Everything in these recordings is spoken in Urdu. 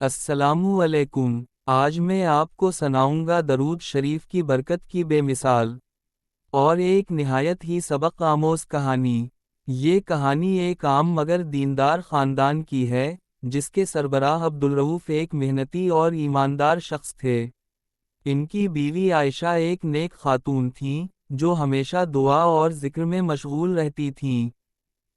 السلام علیکم۔ آج میں آپ کو سناؤں گا درود شریف کی برکت کی بے مثال اور ایک نہایت ہی سبق آموز کہانی۔ یہ کہانی ایک عام مگر دیندار خاندان کی ہے، جس کے سربراہ عبدالرؤف ایک محنتی اور ایماندار شخص تھے۔ ان کی بیوی عائشہ ایک نیک خاتون تھیں، جو ہمیشہ دعا اور ذکر میں مشغول رہتی تھیں۔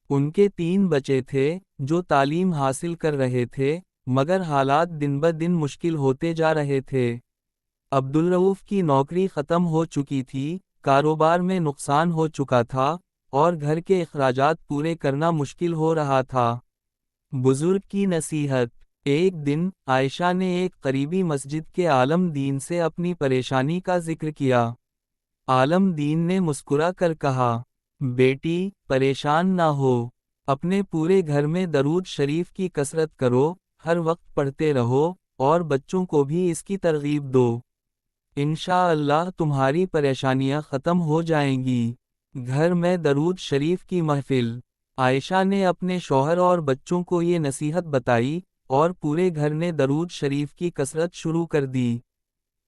ان کے 3 بچے تھے، جو تعلیم حاصل کر رہے تھے، مگر حالات دن بدن مشکل ہوتے جا رہے تھے۔ عبدالرؤف کی نوکری ختم ہو چکی تھی، کاروبار میں نقصان ہو چکا تھا، اور گھر کے اخراجات پورے کرنا مشکل ہو رہا تھا۔ بزرگ کی نصیحت۔ ایک دن عائشہ نے ایک قریبی مسجد کے عالم دین سے اپنی پریشانی کا ذکر کیا۔ عالم دین نے مسکرا کر کہا، بیٹی، پریشان نہ ہو، اپنے پورے گھر میں درود شریف کی کثرت کرو، ہر وقت پڑھتے رہو، اور بچوں کو بھی اس کی ترغیب دو۔ انشاءاللہ تمہاری پریشانیاں ختم ہو جائیں گی۔ گھر میں درود شریف کی محفل۔ عائشہ نے اپنے شوہر اور بچوں کو یہ نصیحت بتائی، اور پورے گھر نے درود شریف کی کثرت شروع کر دی۔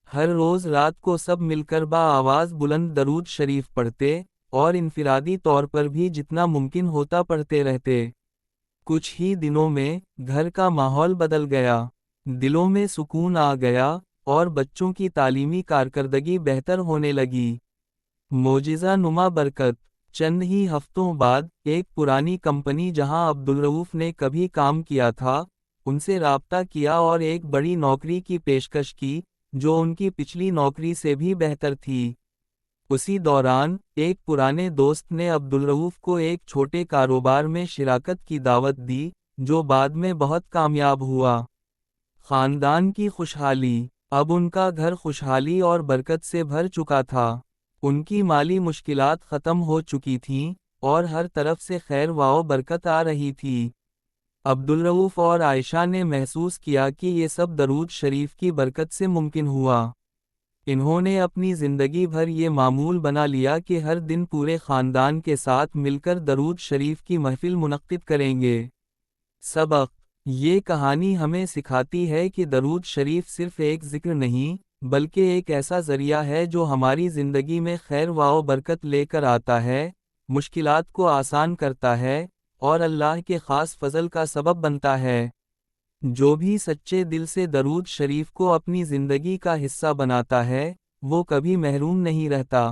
ہر روز رات کو سب مل کر آواز بلند درود شریف پڑھتے، اور انفرادی طور پر بھی جتنا ممکن ہوتا پڑھتے رہتے۔ کچھ ہی دنوں میں گھر کا ماحول بدل گیا، دلوں میں سکون آ گیا، اور بچوں کی تعلیمی کارکردگی بہتر ہونے لگی۔ معجزہ نما برکت۔ چند ہی ہفتوں بعد ایک پرانی کمپنی جہاں عبدالرؤف نے کبھی کام کیا تھا، ان سے رابطہ کیا اور ایک بڑی نوکری کی پیشکش کی، جو ان کی پچھلی نوکری سے بھی بہتر تھی۔ اسی دوران ایک پرانے دوست نے عبدالرؤف کو ایک چھوٹے کاروبار میں شراکت کی دعوت دی، جو بعد میں بہت کامیاب ہوا۔ خاندان کی خوشحالی۔ اب ان کا گھر خوشحالی اور برکت سے بھر چکا تھا۔ ان کی مالی مشکلات ختم ہو چکی تھیں، اور ہر طرف سے خیر و برکت آ رہی تھی۔ عبدالرؤف اور عائشہ نے محسوس کیا کہ یہ سب درود شریف کی برکت سے ممکن ہوا۔ انہوں نے اپنی زندگی بھر یہ معمول بنا لیا کہ ہر دن پورے خاندان کے ساتھ مل کر درود شریف کی محفل منعقد کریں گے۔ سبق۔ یہ کہانی ہمیں سکھاتی ہے کہ درود شریف صرف ایک ذکر نہیں، بلکہ ایک ایسا ذریعہ ہے جو ہماری زندگی میں خیر و برکت لے کر آتا ہے، مشکلات کو آسان کرتا ہے، اور اللہ کے خاص فضل کا سبب بنتا ہے۔ جو بھی سچے دل سے درود شریف کو اپنی زندگی کا حصہ بناتا ہے، وہ کبھی محروم نہیں رہتا۔